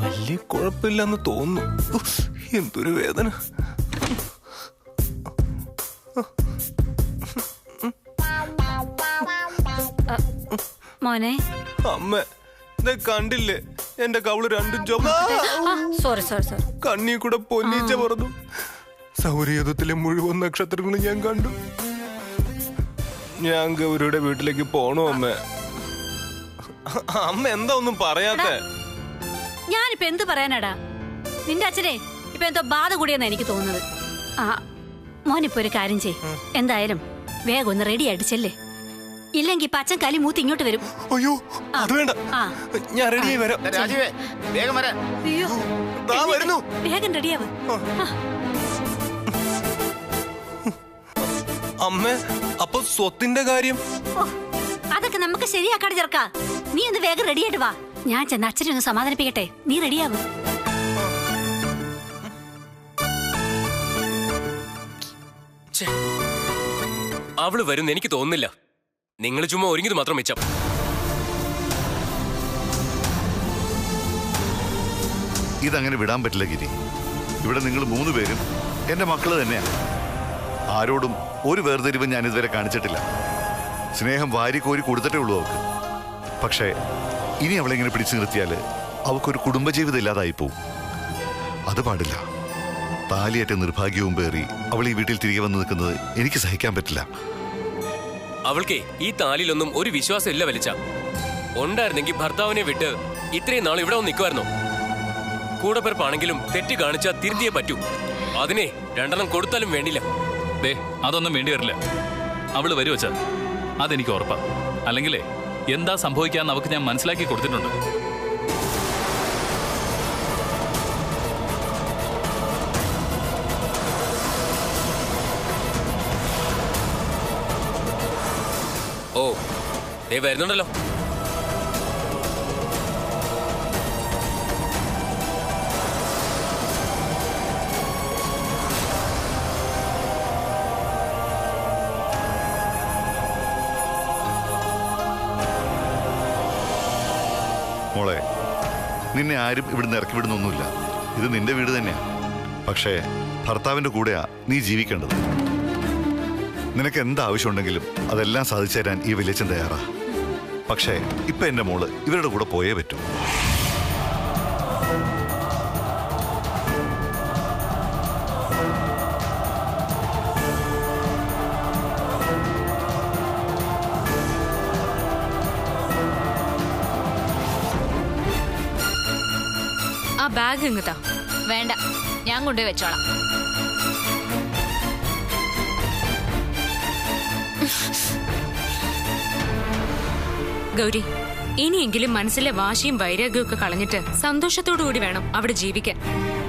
വലിയ കുഴപ്പമില്ലെന്ന് തോന്നുന്നു. എന്തൊരു വേദന. മോനെ അമ്മ കണ്ടില്ലേ എന്റെ കവള് രണ്ടും സോറി സോറി സോറി. കണ്ണി കൂടെ പൊന്നീച്ച പറഞ്ഞു. സൗരയൂഥത്തിലെ മുഴുവൻ നക്ഷത്രങ്ങളും ഞാൻ കണ്ടു. ഞാൻ ഗൗരിയുടെ വീട്ടിലേക്ക് പോണോ അമ്മ? അമ്മ എന്താ ഒന്നും പറയാത്തെ? ഞാനിപ്പോ എന്ത് പറയാനാടാ? നിന്റെ അച്ഛനെ ഇപ്പൊ എന്തോ ബാധ കൂടിയെന്നാ എനിക്ക് തോന്നുന്നത്. മോനിപ്പോ ഒരു കാര്യം ചെയ്. എന്തായാലും വേഗം ഒന്ന് റെഡി ആയിട്ട് ചെല്ലേ. ഇല്ലെങ്കിൽ പച്ചൻ കലി മൂത്ത് ഇങ്ങോട്ട് വരും. അയ്യോ അത് വേണ്ട, ഞാൻ റെഡിയായി വരാം. വേഗം വരാം. അയ്യോ വരുന്നു. വേഗം റെഡിയാവ്. അമ്മ അപ്പൊ സ്വത്തിന്റെ കാര്യം? അതൊക്കെ നമുക്ക് ശരിയാക്കാട് ചേർക്കാ. നീ ഒന്ന് വേഗം റെഡിയായിട്ട് വാ. ഞാൻ ചെന്ന് അച്ഛനെ ഒന്ന് സമാധാനിപ്പിക്കട്ടെ. നീ റെഡിയാവും. അവള് വരുന്ന എനിക്ക് തോന്നുന്നില്ല. നിങ്ങൾ ചുമ്മാ ഒരുങ്ങിയത് മാത്രം മിച്ചം. ഇതങ്ങനെ വിടാൻ പറ്റില്ല ഗിരി. ഇവിടെ നിങ്ങൾ 3 പേരും എന്റെ മക്കള് തന്നെയാണ്. ആരോടും ഒരു വേർതിരിവും ഞാൻ ഇതുവരെ കാണിച്ചിട്ടില്ല. സ്നേഹം വാരി കോരി കൊടുത്തിട്ടേ ഉള്ളൂ അവൾക്ക്. പക്ഷേ ഇനി അവളെങ്ങനെ പിടിച്ചു നിർത്തിയാല് അവൾക്കൊരു കുടുംബജീവിതം ഇല്ലാതായി പോവും. അത് പാടില്ല. താലിയേറ്റ നിർഭാഗ്യവും പേറി അവൾ ഈ വീട്ടിൽ തിരികെ വന്ന് നിൽക്കുന്നത് എനിക്ക് സഹിക്കാൻ പറ്റില്ല. അവൾക്ക് ഈ താലിയിലൊന്നും ഒരു വിശ്വാസം ഇല്ല വലിച്ച. ഉണ്ടായിരുന്നെങ്കിൽ ഭർത്താവിനെ വിട്ട് ഇത്രയും നാൾ ഇവിടെ വന്ന് നിൽക്കുമായിരുന്നോ? കൂടെപ്പിറപ്പാണെങ്കിലും തെറ്റ് കാണിച്ചാൽ തിരുത്തിയേ പറ്റൂ. അതിനെ 2 കൊടുത്താലും വേണ്ടില്ല. അതൊന്നും വേണ്ടി വരില്ല. അവള് വരുവച്ചാ അതെനിക്ക് ഉറപ്പാ. അല്ലെങ്കിലേ എന്താ സംഭവിക്കാന്ന് അവക്ക് ഞാൻ മനസ്സിലാക്കി കൊടുത്തിട്ടുണ്ട്. ഓ വരുന്നുണ്ടല്ലോ. മോളെ, നിന്നെ ആരും ഇവിടുന്ന് ഇറക്കി വിടുന്നൊന്നുമില്ല. ഇത് നിന്റെ വീട് തന്നെയാ. പക്ഷേ ഭർത്താവിന്റെ കൂടെയാ നീ ജീവിക്കേണ്ടത്. നിനക്ക് എന്താവശ്യമുണ്ടെങ്കിലും അതെല്ലാം സാധിച്ചു തരാൻ ഈ വലിയച്ഛൻ തയ്യാറാ. പക്ഷേ ഇപ്പൊ എന്റെ മോള് ഇവരുടെ കൂടെ പോയേ പറ്റൂ. ആ ബാഗ് ഇങ്ങത്താ. വേണ്ട, ഞാൻ കൊണ്ടുപോയി വെച്ചോളാം. ഗൗരി, ഇനിയെങ്കിലും മനസ്സിലെ വാശിയും വൈരാഗ്യവും ഒക്കെ കളഞ്ഞിട്ട് സന്തോഷത്തോടു കൂടി വേണം അവിടെ ജീവിക്കാൻ.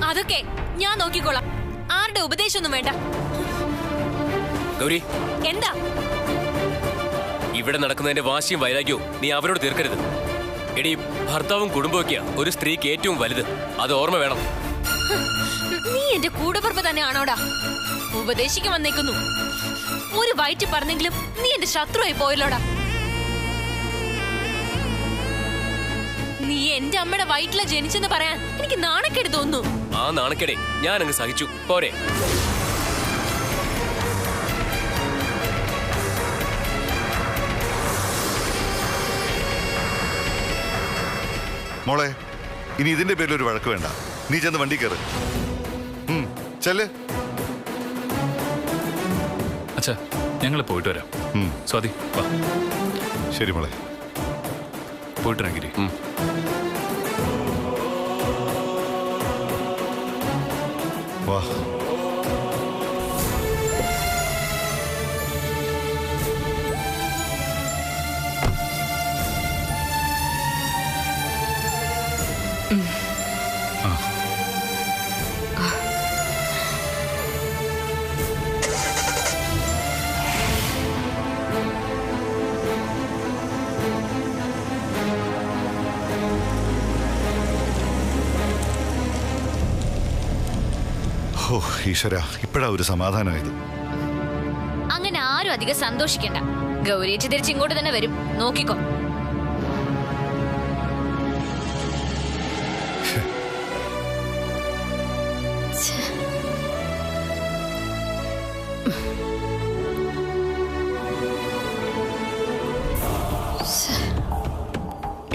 അതൊക്കെ ഞാൻ നോക്കിക്കോളാം. ആരുടെ ഉപദേശമൊന്നും വേണ്ട. ഗൗരി, എന്താ ഇവിടെ നടക്കുന്നതിന്റെ വാശിയും വൈരാഗ്യവും നീ അവരോട് തീർക്കരുത്. എടി, ഭർത്താവും കുടുംബമൊക്കെയാ ഒരു സ്ത്രീക്ക് ഏറ്റവും വലുത്. അത് ഓർമ്മ വേണം. നീ എന്റെ കൂടപ്പിറപ്പ് തന്നെയാണോടാ? ഉപദേശിക്കാൻ വന്നേക്കുന്നു. ഒരു വയറ്റ് പറഞ്ഞെങ്കിലും നീ എന്റെ ശത്രുവായി പോയല്ലോടാ. നീ എന്റെ അമ്മയുടെ വയറ്റില ജനിച്ചെന്ന് പറയാൻ എനിക്ക് നാണക്കേട് തോന്നുന്നു. ആ നാണക്കേടെ ഞാൻ അങ്ങ് സഹിച്ചു. പോരെ? മോളെ, ഇനി ഇതിന്റെ പേരിൽ ഒരു വഴക്ക് വേണ്ട. നീ ചെന്ന് വണ്ടി കയറ്. ചെല്ല്. അച്ഛാ, ഞങ്ങൾ പോയിട്ട് വരാം. സ്വാതി, വാ. ശരി മോളെ, പോയിട്ട് വരാം ഗിരി. വാ. ഓ ഈശ്വര, ഇപ്പഴാ ഒരു സമാധാനമായത്. അങ്ങനെ ആരും അധികം സന്തോഷിക്കണ്ട. ഗൗരിയേച്ചി തിരിച്ച് ഇങ്ങോട്ട് തന്നെ വരും, നോക്കിക്കോ.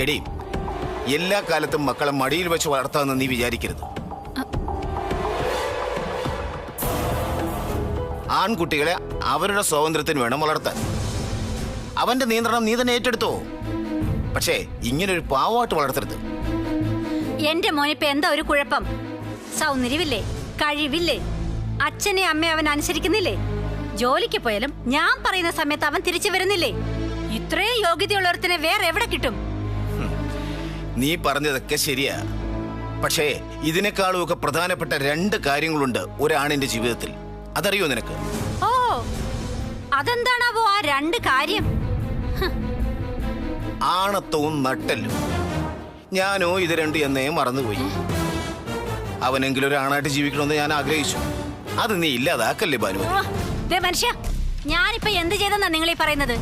എടി, എല്ലാ കാലത്തും മക്കളെ മടിയിൽ വെച്ച് വളർത്താമെന്ന് നീ വിചാരിക്കരുത്. ആൺകുട്ടികളെ അവരുടെ സ്വാതന്ത്ര്യത്തിന് വേണം വളർത്താൻ. അവന്റെ നിയന്ത്രണം നീ തന്നെ ഏറ്റെടുത്തോ. പക്ഷേ ഇങ്ങനൊരു പാവമായിട്ട് വളർത്തരുത്. എന്റെ മോനിപ്പോ എന്താ ഒരു കുഴപ്പം? സൗന്ദര്യമില്ലേ, കഴിവില്ലേ, അച്ഛനെ അമ്മയെ അവൻ അനുസരിക്കുന്നില്ലേ? ജോലിക്ക് പോയാലും ഞാൻ പറയുന്ന സമയത്ത് അവൻ തിരിച്ചു വരുന്നില്ലേ? ഇത്രയും യോഗ്യതയുള്ളവരത്തിനെ വേറെ എവിടെ കിട്ടും? നീ പറഞ്ഞതൊക്കെ ശരിയാ. പക്ഷേ ഇതിനേക്കാളും ഒക്കെ പ്രധാനപ്പെട്ട 2 കാര്യങ്ങളുണ്ട് ഒരാണിന്റെ ജീവിതത്തിൽ. അതറിയോ നിനക്ക്? ഓ, അതെന്താണാവോ ആ 2 കാര്യം? ആണത്വവും നട്ടലും. ഞാനോ ഇത് 2 എന്നേ മറന്നുപോയി. അവനെങ്കിലും ഒരു ആണായിട്ട് ജീവിക്കണമെന്ന് ഞാൻ ആഗ്രഹിച്ചു. അത് നീ ഇല്ലാതാക്കല്ലേ ഭാനു? മനുഷ്യ, ഞാനിപ്പോ എന്ത് ചെയ്തെന്നാ നിങ്ങൾ ഈ പറയുന്നത്?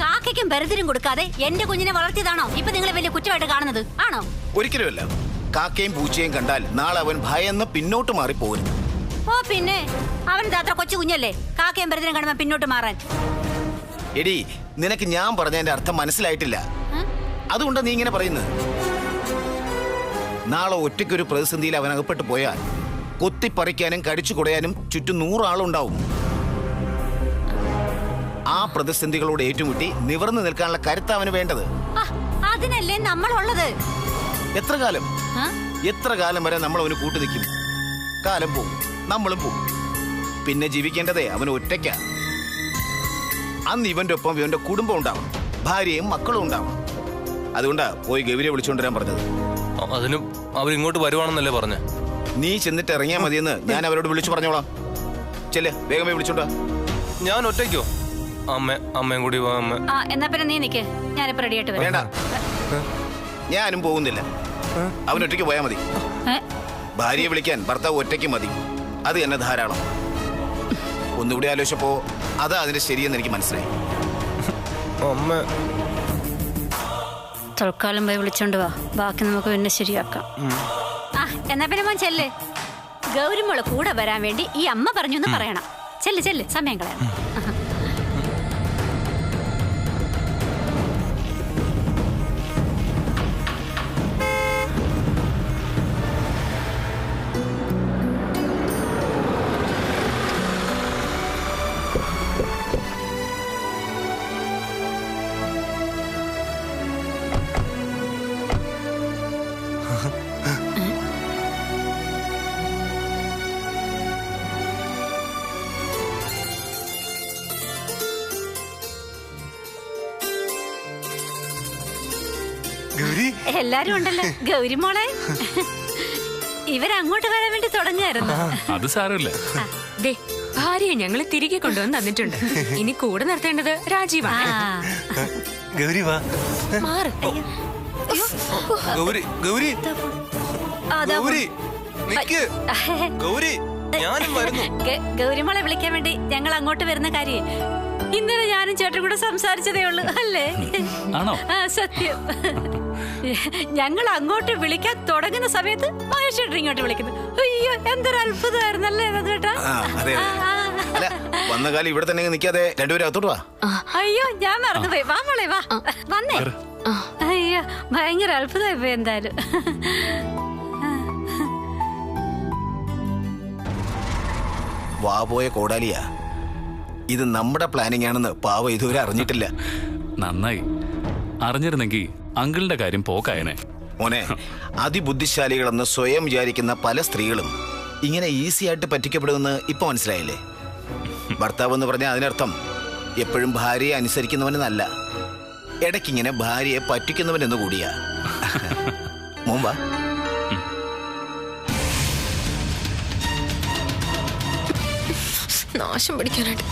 കാക്കയ്ക്കും ബരുതിനും കൊടുക്കാതെ എന്റെ കുഞ്ഞിനെ വളർത്തിയതാണോ ഇപ്പൊ നിങ്ങൾ വലിയ കുറ്റമായിട്ട് കാണുന്നത്? ആണോ? ഒരിക്കലുമല്ല. കാക്കയും പൂച്ചയും കണ്ടാൽ നാളെ അവൻ ഭയന്ന് പിന്നോട്ട് മാറിപ്പോകരുത്. ഓ പിന്നെ, അവൻ അത്ര കൊച്ചു കുഞ്ഞല്ലേ കാക്കയും ബരുതിനും കാണുമ്പോ പിന്നോട്ട് മാറാൻ? എടി, നിനക്ക് ഞാൻ പറഞ്ഞതിന്റെ അർത്ഥം മനസ്സിലായിട്ടില്ല. അതുകൊണ്ടാ നീ ഇങ്ങനെ പറയുന്നത്. നാളെ ഒറ്റയ്ക്കൊരു പ്രതിസന്ധിയിൽ അവൻ അകപ്പെട്ടു പോയാൽ കൊത്തിപ്പറിക്കാനും കടിച്ചു കുടയാനും ചുറ്റും 100 ആളുണ്ടാവും. ആ പ്രതിസന്ധികളോട് ഏറ്റുമുട്ടി നിവർന്നു നിൽക്കാനുള്ള കരുത്ത് അവന് വേണ്ടത്. അതിനല്ലേ നമ്മളുള്ളത്. എത്ര കാലം വരെ നമ്മൾ അവന് കൂട്ടു നിൽക്കും? കാലം പോവും, നമ്മളും പോവും. പിന്നെ ജീവിക്കേണ്ടതേ അവന് ഒറ്റയ്ക്കാ. അന്ന് ഇവന്റെ ഒപ്പം ഇവന്റെ കുടുംബം ഉണ്ടാവണം, ഭാര്യയും മക്കളും ഉണ്ടാവണം. അതുകൊണ്ടാ പോയി ഗൗരിയെ വിളിച്ചുകൊണ്ടുവരാൻ പറഞ്ഞത്. അതിനും അവരിങ്ങോട്ട് വരുവാണെന്നല്ലേ പറഞ്ഞ? നീ ചെന്നിട്ട് ഇറങ്ങിയാൽ മതിയെന്ന് ഞാൻ അവരോട് വിളിച്ചു പറഞ്ഞോളാം. ചെല്ല്, വേഗം പോയി വിളിച്ചോണ്ടാ. ഞാൻ ഒറ്റയ്ക്കോ? അമ്മയും കൂടി എന്നാ പിന്നെ നീ നിക്ക്, ഞാനിപ്പോ റെഡി ആയിട്ട് വേണ്ട, ഞാനും പോകുന്നില്ല. അവൻ ഒറ്റയ്ക്ക് പോയാൽ മതി. ഭാര്യയെ വിളിക്കാൻ ഭർത്താവ് ഒറ്റയ്ക്ക് മതി, അത് തന്നെ ധാരാളം. ഒന്നുകൂടി ആലോചിച്ചപ്പോ അതാ അതിന്റെ ശരിയെന്ന് എനിക്ക് മനസ്സിലായി. തൽക്കാലം പോയി വിളിച്ചോണ്ട് വാ, ബാക്കി നമുക്ക് പിന്നെ ശരിയാക്കാം. എന്നാ പിന്നെ മോൻ ചെല്ല്. ഗൗരിമോള് കൂടെ വരാൻ വേണ്ടി ഈ അമ്മ പറഞ്ഞു എന്ന് പറയണം. ചെല്ല് ചെല്ല്, സമയം കളയണം. എല്ലാരും ഉണ്ടല്ലോ. ഗൗരിമോളെ, ഇവരങ്ങോട്ട് വരാൻ വേണ്ടി തുടങ്ങായിരുന്നു. അത് സാരമില്ല. ഭാര്യയെ ഞങ്ങള് തിരികെ കൊണ്ടുവന്ന് തന്നിട്ടുണ്ട്. ഇനി കൂടെ നിർത്തേണ്ടത് രാജീവാണ്. ഗൗരി വാ. ഗൗരി ഗൗരി ഗൗരി നിക്ക്. ഗൗരി, ഞാനും വരുന്നു. ഗൗരിമോളെ വിളിക്കാൻ വേണ്ടി ഞങ്ങൾ അങ്ങോട്ട് വരുന്ന കാര്യം ഇന്നലെ ഞാനും ചേട്ടൻ കൂടെ സംസാരിച്ചതേ ഉള്ളൂ അല്ലേ? സത്യം. ഞങ്ങൾ അങ്ങോട്ട് വിളിക്കാൻ തുടങ്ങുന്ന സമയത്ത് മഹേഷേട്ടൻ ഇങ്ങോട്ട് വിളിക്കുന്നു. അയ്യോ, എന്തൊരു അത്ഭുതമായിരുന്നല്ലേ ചേട്ടാ. വന്ന കാലം ഇവിടെ തന്നെ നിൽക്കാതെ രണ്ടുപേരും അകത്തോട്ട് വാ. അയ്യോ, ഞാൻ മറന്നുപോയി. വാ മോളെ, വാ വന്നേ. അയ്യോ, ഭയങ്കര അത്ഭുതമായി പോയി എന്തായാലും. വാ പോയ കോടാലിയാ. ഇത് നമ്മുടെ പ്ലാനിംഗ് ആണെന്ന് പാവ ഇതുവരെ അറിഞ്ഞിട്ടില്ല. നന്നായി. അറിഞ്ഞിരുന്നെങ്കിൽ അങ്കിളിന്റെ കാര്യം പോക്കായനെ. മോനെ, അതിബുദ്ധിശാലികളെന്ന് സ്വയം വിചാരിക്കുന്ന പല സ്ത്രീകളും ഇങ്ങനെ ഈസി ആയിട്ട് പറ്റിക്കപ്പെടുമെന്ന് ഇപ്പൊ മനസ്സിലായില്ലേ? ഭർത്താവ് എന്ന് പറഞ്ഞാൽ അതിനർത്ഥം എപ്പോഴും ഭാര്യയെ അനുസരിക്കുന്നവനെന്നല്ല, ഇടയ്ക്കിങ്ങനെ ഭാര്യയെ പറ്റിക്കുന്നവനെന്ന് കൂടിയാ. മോമ്പാ. നാശം പിടിക്കാനായിട്ട്.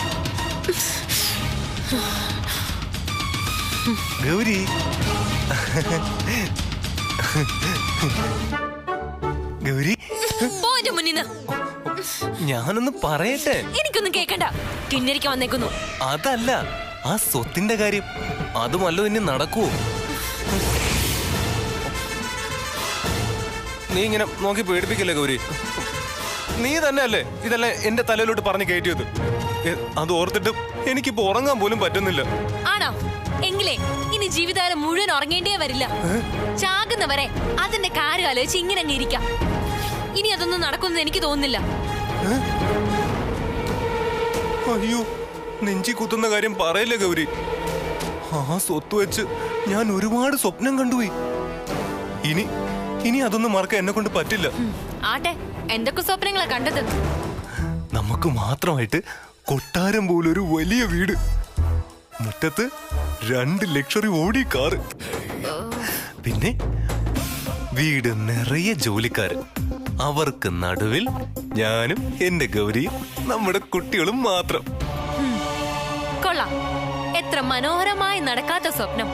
ഗൗരി, ഗൗരി, മുന്നിന്ന് ഞാനൊന്ന് പറയട്ടെ. എനിക്കൊന്നും കേക്കണ്ട. കിന്നരിക്ക് വന്നേക്കുന്നു. അതല്ല, ആ സ്വത്തിന്റെ കാര്യം അതുമല്ലോ ഇനി നടക്കുവോ? നീ ഇങ്ങനെ നോക്കി പേടിപ്പിക്കല്ലേ ഗൗരി? നീ തന്നെ അല്ലേ ഇതെല്ലാം എന്റെ തലയിലോട്ട് പറഞ്ഞു കയറ്റിയത്? അത് ഓർത്തിട്ട് എനിക്കിപ്പോ ഉറങ്ങാൻ പോലും പറ്റുന്നില്ല. ആണോ? എങ്കിലേ ഇനി ജീവിതകാലം മുഴുവൻ ഉറങ്ങേണ്ടേ വരില്ല. ചാകുന്നവരെ അതിന്റെ കാര്യം ആലോചിച്ച് ഇങ്ങനെ അങ്ങ് ഇരിക്കാം. ഇനി അതൊന്നും നടക്കുമെന്ന് എനിക്ക് തോന്നുന്നില്ല. അയ്യോ, നെഞ്ചി കുത്തുന്ന കാര്യം പറയില്ലേ ഗൗരി. ആ സ്വത്ത് വെച്ച് ഞാൻ ഒരുപാട് സ്വപ്നം കണ്ടുപോയി. ഇനി അതൊന്നും മറക്കാൻ എന്നെ കൊണ്ട് പറ്റില്ല. ആട്ടെ, എന്തൊക്കെ സ്വപ്നങ്ങളാ കണ്ടത്? നമുക്ക് മാത്രമായിട്ട് കൊട്ടാരം പോലൊരു വലിയ വീട്, മുറ്റത്ത് 2 ലക്ഷറി ഓടി കാറ്, പിന്നെ വീട് നിറയെ ജോലിക്കാര്, അവർക്ക് നടുവിൽ ഞാനും എന്റെ ഗൗരിയും നമ്മുടെ കുട്ടികളും മാത്രം. കൊള്ളാം, എത്ര മനോഹരമായി നടക്കാത്ത സ്വപ്നം.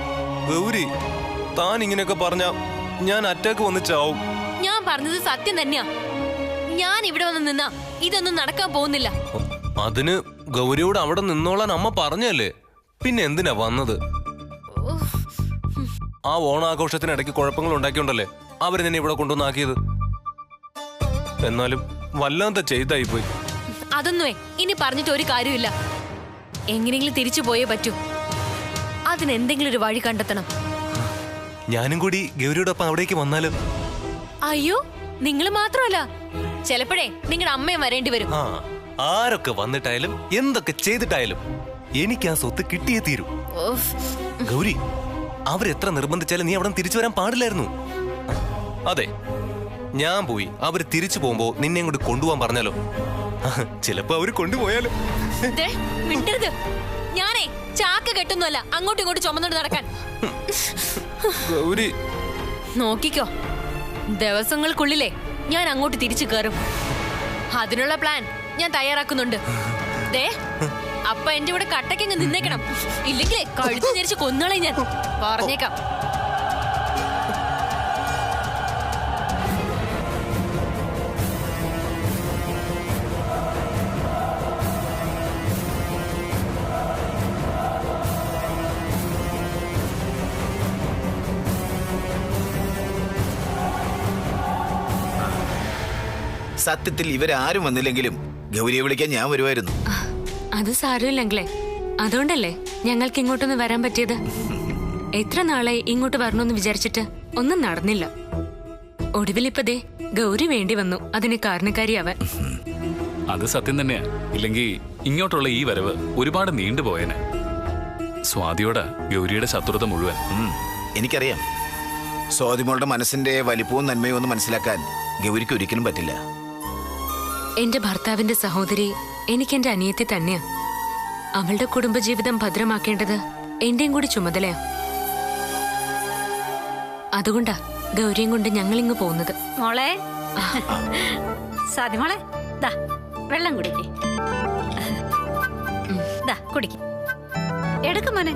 ഗൗരി, താൻ ഇങ്ങനെയൊക്കെ പറഞ്ഞ ഞാൻ അറ്റാക്ക് വന്ന് ചാവും. ഞാൻ പറഞ്ഞത് സത്യം തന്നെയാ. ഞാൻ ഇവിടെ വന്ന് നിന്നാ ഇതൊന്നും നടക്കാൻ പോകുന്നില്ല. അതിന് ഗൗരിയോട് അവിടെ നിന്നോളാൻ അമ്മ പറഞ്ഞല്ലേ, പിന്നെ എന്തിനാ വന്നത്? ആ ഓണാഘോഷത്തിനിടയ്ക്ക് കുഴപ്പങ്ങൾ ഉണ്ടാക്കിയോണ്ടല്ലേ അവര് നിന്നെ ഇവിടെ കൊണ്ടുവന്നാക്കിയത്. എന്നാലും വല്ലാത്ത ചെയ്തായി പോയി. അതൊന്നുമേ ഇനി പറഞ്ഞിട്ട് ഒരു കാര്യമില്ല. എങ്ങനെയെങ്കിലും തിരിച്ചു പോയേ പറ്റൂ. അതിനെന്തെങ്കിലും ഒരു വഴി കണ്ടെത്തണം. ഞാനും കൂടി ഗൗരിയോടൊപ്പം അവിടേക്ക് വന്നാലും? അയ്യോ, നിങ്ങൾ മാത്രമല്ല, ചിലപ്പോഴേ നിങ്ങളുടെ അമ്മയും വരേണ്ടി വരും. ആ, ആരൊക്കെ വന്നിട്ടായാലും എന്തൊക്കെ ചെയ്തിട്ടായാലും എനിക്ക് ആ സ്വത്ത് കിട്ടിയേ തീരൂ. ഗൗരി, അവരെത്ര നിർബന്ധിച്ചാലും നീ അവിടെ തിരിച്ചു വരാൻ പാടില്ലായിരുന്നു. അതെ, ഞാൻ പോയി അവര് തിരിച്ചു പോകുമ്പോ നിന്നെ അങ്ങോട്ട് കൊണ്ടുപോകാൻ പറഞ്ഞാലോ? ചിലപ്പോ അവര് കൊണ്ടുപോയാലോ? മിണ്ടരുത്. ഞാനേ ചാക്ക കെട്ടുന്നല്ല അങ്ങോട്ടും ഇങ്ങോട്ടും ചുമന്നോണ്ട് നടക്കാൻ. ഗൗരി, നോക്കിക്കോ, ദിവസങ്ങൾക്കുള്ളിലേ ഞാൻ അങ്ങോട്ട് തിരിച്ചു കയറും. അതിനുള്ള പ്ലാൻ ഞാൻ തയ്യാറാക്കുന്നുണ്ട്. അപ്പൊ എന്റെ കൂടെ കട്ടക്കങ്ങ് നിന്നേക്കണം. ഇല്ലെങ്കിലേ കഴുത്ത് ഞെരിച്ച് കൊന്നോളെ ഞാൻ പറഞ്ഞേക്കാം. സത്യത്തിൽ ഇവരാരും വന്നില്ലെങ്കിലും ഗൗരിയെ വിളിക്കാൻ ഞാൻ വരുമായിരുന്നു. അത് സാരമില്ലെങ്കിലേ, അതുകൊണ്ടല്ലേ ഞങ്ങൾക്ക് ഇങ്ങോട്ടൊന്ന് വരാൻ പറ്റിയത്. എത്ര നാളായി ഇങ്ങോട്ട് വരണമെന്ന് വിചാരിച്ചിട്ട് ഒന്നും നടന്നില്ല. ഒടുവിലിപ്പതേ ഗൗരി വേണ്ടി വന്നു അതിന് കാരണക്കാരിയാവാൻ. അത് സത്യം തന്നെയാ. ഇല്ലെങ്കിൽ ഇങ്ങോട്ടുള്ള ഈ വരവ് ഒരുപാട് നീണ്ടുപോയേനെ. സ്വാതിയോടാ ഗൗരിയുടെ ശത്രുത മുഴുവൻ. എനിക്കറിയാം. സ്വാതിമോളുടെ മനസ്സിന്റെ വലിപ്പവും നന്മയും ഒന്നും മനസ്സിലാക്കാൻ ഗൗരിക്ക് ഒരിക്കലും പറ്റില്ല. എന്റെ ഭർത്താവിന്റെ സഹോദരി എനിക്കെന്റെ അനിയത്തി തന്നെയാ. അവളുടെ കുടുംബജീവിതം ഭദ്രമാക്കേണ്ടത് എന്റെയും കൂടി ചുമതലയാ. അതുകൊണ്ടാ ഗൗരിയും കൊണ്ട് ഞങ്ങളിങ്ങ് പോകുന്നത്. മോളെ, സാധി മോളെ, ദാ വെള്ളം കുടിക്കേ. ദാ കുടിക്ക. എടുക്കും മോനെ.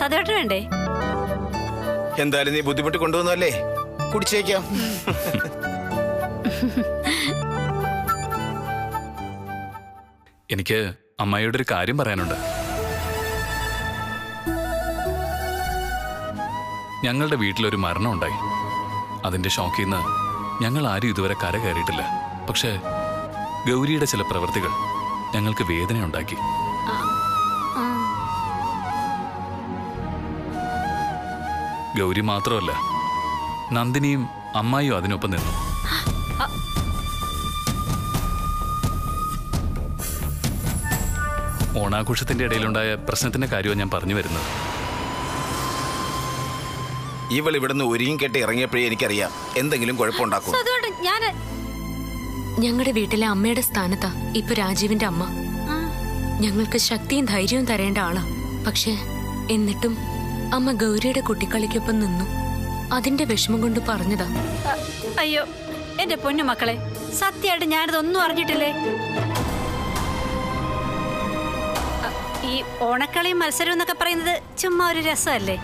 സതോട്ട് വേണ്ടേ? എന്തായാലും നീ ബുദ്ധിമുട്ട് കൊണ്ടുവന്നല്ലേ, കുടിച്ചേക്കാം. എനിക്ക് അമ്മായിയോട് ഒരു കാര്യം പറയാനുണ്ട്. ഞങ്ങളുടെ വീട്ടിലൊരു മരണം ഉണ്ടായി. അതിന്റെ ഷോക്കിൽ നിന്ന് ഞങ്ങൾ ആരും ഇതുവരെ കര കയറിയിട്ടില്ല. പക്ഷേ ഗൗരിയുടെ ചില പ്രവൃത്തികൾ ഞങ്ങൾക്ക് വേദന ഉണ്ടാക്കി. ഗൗരി മാത്രമല്ല, നന്ദിനിയും അമ്മായിയും അതിനൊപ്പം നിന്നു. ഓണാഘോഷത്തിന്റെ ഇടയിലുണ്ടായ പ്രശ്നത്തിന്റെ കാര്യമാണ് ഞാൻ പറഞ്ഞു വരുന്നത്. ഇവൾ ഇവിടുന്ന് ഒരുങ്ങി കെട്ടി ഇറങ്ങിയപ്പോഴേ എനിക്കറിയാം എന്തെങ്കിലും കുഴപ്പമുണ്ടാക്കും. ഞങ്ങളുടെ വീട്ടിലെ അമ്മയുടെ സ്ഥാനത്താ ഇപ്പൊ രാജീവിന്റെ അമ്മ. ഞങ്ങൾക്ക് ശക്തിയും ധൈര്യവും തരേണ്ട ആളാ. പക്ഷെ എന്നിട്ടും അമ്മ ഗൗരിയുടെ കുട്ടിക്കളിക്കൊപ്പം നിന്നു. അതിന്റെ വിഷമം കൊണ്ട് പറഞ്ഞതാ. അയ്യോ എന്റെ പൊന്നു മക്കളെ, സത്യമായിട്ട് ഞാനിതൊന്നും അറിഞ്ഞിട്ടില്ലേ. ഈ ഓണക്കളിയും മത്സരം എന്നൊക്കെ പറയുന്നത് ചുമ്മാ ഒരു രസമല്ലേ.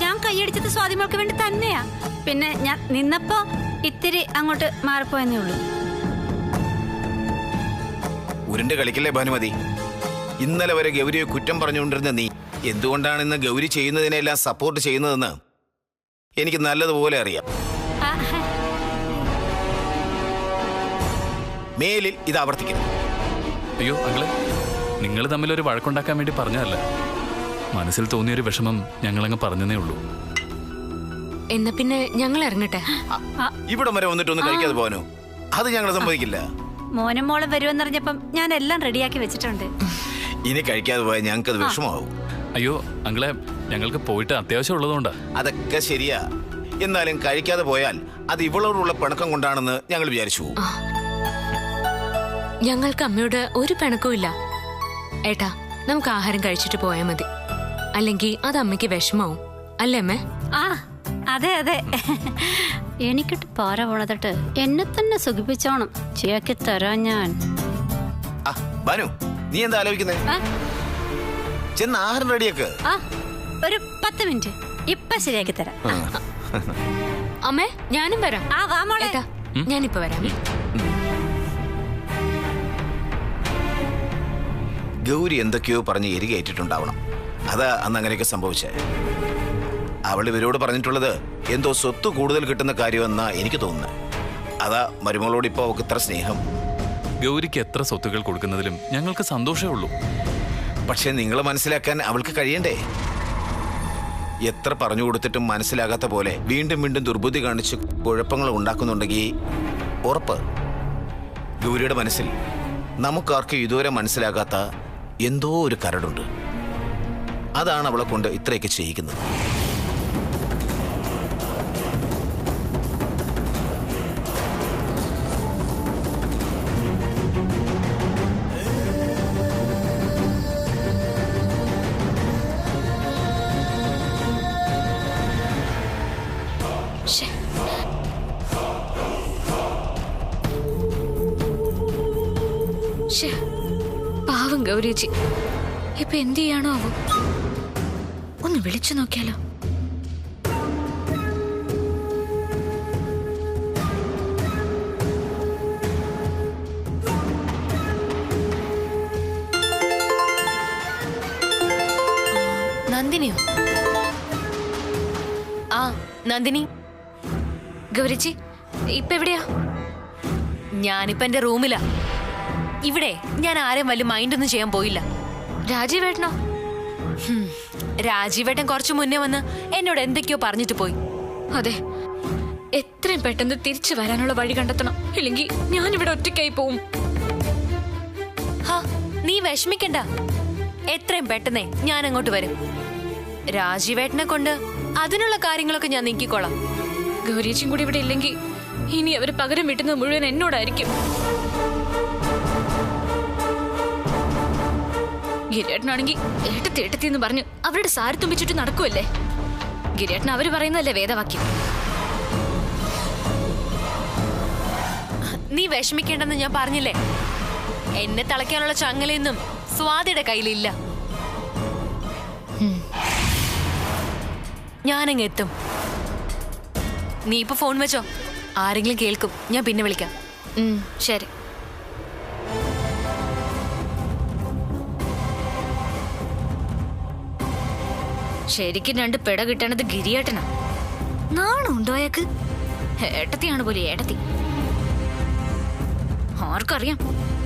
ഞാൻ കൈയടിച്ചത് സ്വാതിമോൾക്ക് വേണ്ടി തന്നെയാ. പിന്നെ ഞാൻ നിന്നപ്പോ ഇത്തിരി അങ്ങോട്ട് മാറിപ്പോയെന്നേ ഉള്ളൂ. ഉരുണ്ട് കളിക്കല്ലേ ഭാനുമതി. ഇന്നലെ വരെ ഗൗരിയെ കുറ്റം പറഞ്ഞുകൊണ്ടിരുന്ന നീ എന്തുകൊണ്ടാണ് ഇന്ന് ഗൗരി ചെയ്യുന്നതിനെല്ലാം സപ്പോർട്ട് ചെയ്യുന്നതെന്ന് എനിക്ക് നല്ലതുപോലെ അറിയാം. ആ, മേലിൽ ഇത് ആവർത്തിക്കുന്നു. അയ്യോ അങ്ങളെ, നിങ്ങൾ തമ്മിലൊരു വഴക്കുണ്ടാക്കാൻ വേണ്ടി പറഞ്ഞതല്ല. മനസ്സിൽ തോന്നിയൊരു വിഷമം ഞങ്ങളങ്ങ് പറഞ്ഞതേ ഉള്ളൂ. എന്നാ പിന്നെ ഞങ്ങൾ ഇറങ്ങട്ടെ. ഇവിടെ വരെ വന്നിട്ടൊന്നും കഴിക്കാതെ പോകാനോ? അത് ഞങ്ങൾ സമ്മതിക്കില്ല. മോനും മോളും വരുമെന്നറിഞ്ഞപ്പം ഞാൻ എല്ലാം റെഡിയാക്കി വെച്ചിട്ടുണ്ട്. ഇനി കഴിക്കാതെ പോയാൽ ഞങ്ങൾക്ക് അത് വിഷമാവും. അയ്യോ അങ്ങളെ, ഞങ്ങൾക്ക് പോയിട്ട് അത്യാവശ്യം ഉള്ളതുകൊണ്ടാ. അതൊക്കെ ശരിയാ. എന്നാലും കഴിക്കാതെ പോയാൽ അത് ഇവളോടുള്ള പിണക്കം കൊണ്ടാണെന്ന് ഞങ്ങൾ വിചാരിച്ചു. ഞങ്ങൾക്ക് അമ്മയോട് ഒരു പിണക്കവും ഇല്ല. ഏട്ടാ, നമുക്ക് ആഹാരം കഴിച്ചിട്ട് പോയാൽ മതി. അല്ലെങ്കിൽ അത് അമ്മയ്ക്ക് വിഷമാവും. അല്ലേ അമ്മേ? ആ അതെ അതെ, എനിക്കിട്ട് പാര പോണതട്ട് എന്നെ തന്നെ സുഖിപ്പിച്ചോണം. ചേക്കി തരാൻ ഞാൻ. ബാനു, നീ എന്താ ആലോചിക്കുന്നേ? ആ, ചെന്ന് ആഹാരം റെഡിയാക്ക്. ആ, ഒരു 10 മിനിറ്റ് ഇപ്പൊ ശരിയാക്കി തരാം. അമ്മേ, ഞാനും വരാം. ആ വാ മോളെ. ഏട്ടാ, ഞാനിപ്പോ വരാം. ഗൗരി എന്തൊക്കെയോ പറഞ്ഞ് എരികേറ്റിട്ടുണ്ടാവണം. അതാ അന്ന് അങ്ങനെയൊക്കെ സംഭവിച്ചേ. അവൾ ഇവരോട് പറഞ്ഞിട്ടുള്ളത് എന്തോ സ്വത്ത് കൂടുതൽ കിട്ടുന്ന കാര്യമെന്നാ എനിക്ക് തോന്നുന്നത്. അതാ മരുമകളോട് ഇപ്പൊ അവൾക്ക് ഇത്ര സ്നേഹം. ഗൗരിക്ക് എത്ര സ്വത്തുകൾ കൊടുക്കുന്നതിലും ഞങ്ങൾക്ക് സന്തോഷമേ ഉള്ളൂ. പക്ഷെ നിങ്ങൾ മനസ്സിലാക്കാൻ അവൾക്ക് കഴിയണ്ടേ? എത്ര പറഞ്ഞു കൊടുത്തിട്ടും മനസ്സിലാകാത്ത പോലെ വീണ്ടും വീണ്ടും ദുർബുദ്ധി കാണിച്ച് കുഴപ്പങ്ങൾ ഉണ്ടാക്കുന്നുണ്ടെങ്കിൽ ഉറപ്പ് ഗൗരിയുടെ മനസ്സിൽ നമുക്കാർക്കും ഇതുവരെ മനസ്സിലാകാത്ത എന്തോ ഒരു കരടുണ്ട്. അതാണ് അവളെ കൊണ്ട് ഇത്രയൊക്കെ ചെയ്യിക്കുന്നത്. പാവം ഗൗരിച്ചി ഇപ്പൊ എന്ത് ചെയ്യാണോ ആവോ? ഒന്ന് വിളിച്ചു നോക്കിയാലോ? നന്ദിനിയോ? ആ നന്ദിനി. ഗൗരിച്ചി ഇപ്പൊ എവിടെയാ? ഞാനിപ്പോ എന്റെ റൂമിലാ. ഇവിടെ ഞാൻ ആരും വലിയ മൈൻഡൊന്നും ചെയ്യാൻ പോയില്ല. രാജീവേട്ടനോ? രാജീവേട്ടൻ കുറച്ചു മുന്നേ വന്ന് എന്നോട് എന്തൊക്കെയോ പറഞ്ഞിട്ട് പോയി. അതെ, എത്രയും പെട്ടെന്ന് തിരിച്ചു വരാനുള്ള വഴി കണ്ടെത്തണം. ഇല്ലെങ്കിൽ ഞാനിവിടെ ഒറ്റയ്ക്കായി പോവും. നീ വിഷമിക്കണ്ട, എത്രയും പെട്ടെന്നേ ഞാൻ അങ്ങോട്ട് വരും. രാജീവേട്ടനെ കൊണ്ട് അതിനുള്ള കാര്യങ്ങളൊക്കെ ഞാൻ നീക്കിക്കോളാം. ഗൗരിച്ചും കൂടി ഇവിടെ ഇല്ലെങ്കിൽ ഇനി അവര് പകരം വീട്ടുന്നത് മുഴുവൻ എന്നോടായിരിക്കും. ഗിരിയേട്ടനാണെങ്കിൽ ഏട്ടത്തി എന്ന് പറഞ്ഞു അവരുടെ സാരി തുമ്പിച്ചിട്ട് നടക്കുമല്ലേ. ഗിരിയേട്ടൻ അവര് പറയുന്നതല്ലേ വേദവാക്യം. നീ വിഷമിക്കേണ്ടെന്ന് ഞാൻ പറഞ്ഞില്ലേ. എന്നെ തളയ്ക്കാനുള്ള ചങ്ങലയൊന്നും സ്വാതിയുടെ കയ്യിലില്ല. ഞാനങ്ങ് എത്തും. നീ ഇപ്പൊ ഫോൺ വെച്ചോ, ആരെങ്കിലും കേൾക്കും. ഞാൻ പിന്നെ വിളിക്കാം. ശരി. ശരിക്കും 2 പെട കിട്ടണത് ഗിരിയേട്ടനാ. നാണുണ്ടോ അയാൾക്ക്? ഏട്ടത്തിയാണ് പോലെ ഏട്ടത്തി. ആർക്കറിയാം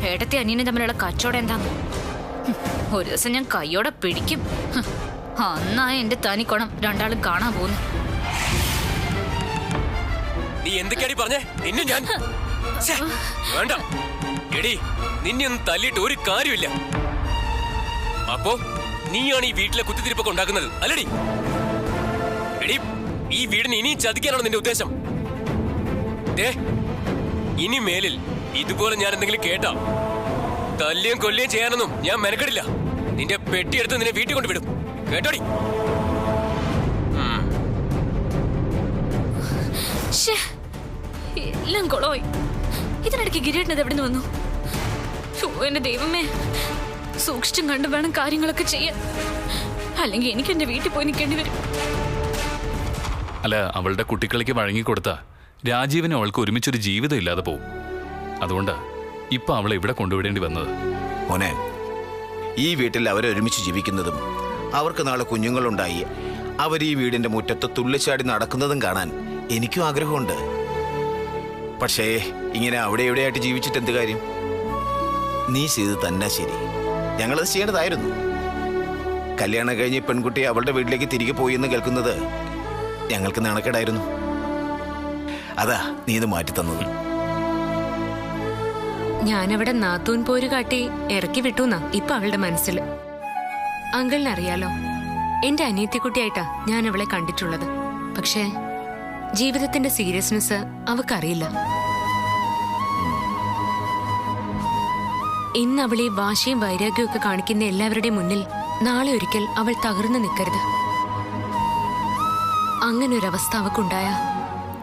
ഏട്ടത്തി അനിയനും തമ്മിലുള്ള കച്ചവടം എന്താന്ന്? ഒരു ദിവസം ഞാൻ കയ്യോടെ പിടിക്കും. അന്നാ എന്റെ തനിക്കോണം രണ്ടാളും കാണാൻ പോകുന്നു. നീ എന്തൊക്കെയാടി പറഞ്ഞേ? നിന്നെ ഞാൻ വേണ്ട എടി, നിന്നെ ഒന്നും തല്ലിയിട്ട് ഒരു കാര്യമില്ല. അപ്പോ നീയാണ് ഈ വീട്ടിലെ കുത്തിത്തിരിപ്പൊക്കെ ഉണ്ടാക്കുന്നത് അല്ലടി? എടി, ഈ വീടിന് ഇനിയും ചതിക്കാനാണ് നിന്റെ ഉദ്ദേശം? ഇനി മേലിൽ ഇതുപോലെ ഞാൻ എന്തെങ്കിലും കേട്ടാ തല്ലിയും കൊല്ലിയും ചെയ്യാനൊന്നും ഞാൻ മെനക്കെടില്ല. നിന്റെ പെട്ടിയെടുത്ത് നിന്നെ വീട്ടിൽ കൊണ്ട് വിടും, കേട്ടോടി? എല്ലാം കൊളോയി. ഇതിനിടയ്ക്ക് ഗിരിയേട്ടനത് എവിടെ നിന്ന് വന്നു? എന്റെ ദൈവമേ, സൂക്ഷിച്ചും കണ്ടു വേണം കാര്യങ്ങളൊക്കെ ചെയ്യാൻ. അല്ലെങ്കിൽ എനിക്ക് എന്റെ വീട്ടിൽ പോയി നിൽക്കേണ്ടി വരും. അല്ല, അവളുടെ കുട്ടികളിക്ക് വഴങ്ങിക്കൊടുത്ത രാജീവിന് അവൾക്ക് ഒരുമിച്ചൊരു ജീവിതം ഇല്ലാതെ പോവും. അതുകൊണ്ടാ ഇപ്പൊ അവളെ ഇവിടെ കൊണ്ടുവിടേണ്ടി വന്നത്. മോനെ, ഈ വീട്ടിൽ അവരൊരുമിച്ച് ജീവിക്കുന്നതും അവർക്ക് നാളെ കുഞ്ഞുങ്ങളുണ്ടായി അവർ ഈ വീടിന്റെ മുറ്റത്ത് തുള്ളിച്ചാടി നടക്കുന്നതും കാണാൻ എനിക്കും ആഗ്രഹമുണ്ട്. പക്ഷേ ഇങ്ങനെ അവിടെ എവിടെയായിട്ട് ജീവിച്ചിട്ട് എന്ത് കാര്യം? നീ ചെയ്ത് തന്നെ ശരി. ഞങ്ങളത് ചെയ്യേണ്ടതായിരുന്നു. കല്യാണം കഴിഞ്ഞ് പെൺകുട്ടി അവളുടെ വീട്ടിലേക്ക് തിരികെ പോയി എന്ന് കേൾക്കുന്നത് ഞങ്ങൾക്ക് നാണക്കേടായിരുന്നു. അതാ നീ ഇത് മാറ്റി തന്നത്. ഞാനവിടെ നാത്തൂൻ പോര് കാട്ടി ഇറക്കി വിട്ടുന്നാ ഇപ്പൊ അവളുടെ മനസ്സിൽ. അങ്കിളിനറിയാലോ, എന്റെ അനിയത്തിക്കുട്ടിയായിട്ടാ ഞാൻ അവളെ കണ്ടിട്ടുള്ളത്. പക്ഷേ ജീവിതത്തിന്റെ സീരിയസ്നെസ് അവക്കറിയില്ല. ഇന്ന് അവൾ ഈ വാശിയും വൈരാഗ്യവും ഒക്കെ കാണിക്കുന്ന എല്ലാവരുടെയും മുന്നിൽ നാളെ ഒരിക്കൽ അവൾ തകർന്നു നിൽക്കരുത്. അങ്ങനൊരവസ്ഥ അവക്കുണ്ടായ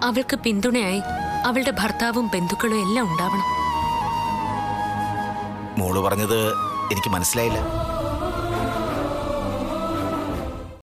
അവൾക്ക് പിന്തുണയായി അവളുടെ ഭർത്താവും ബന്ധുക്കളും എല്ലാം ഉണ്ടാവണം. മോള് പറഞ്ഞത് എനിക്ക് മനസ്സിലായില്ല.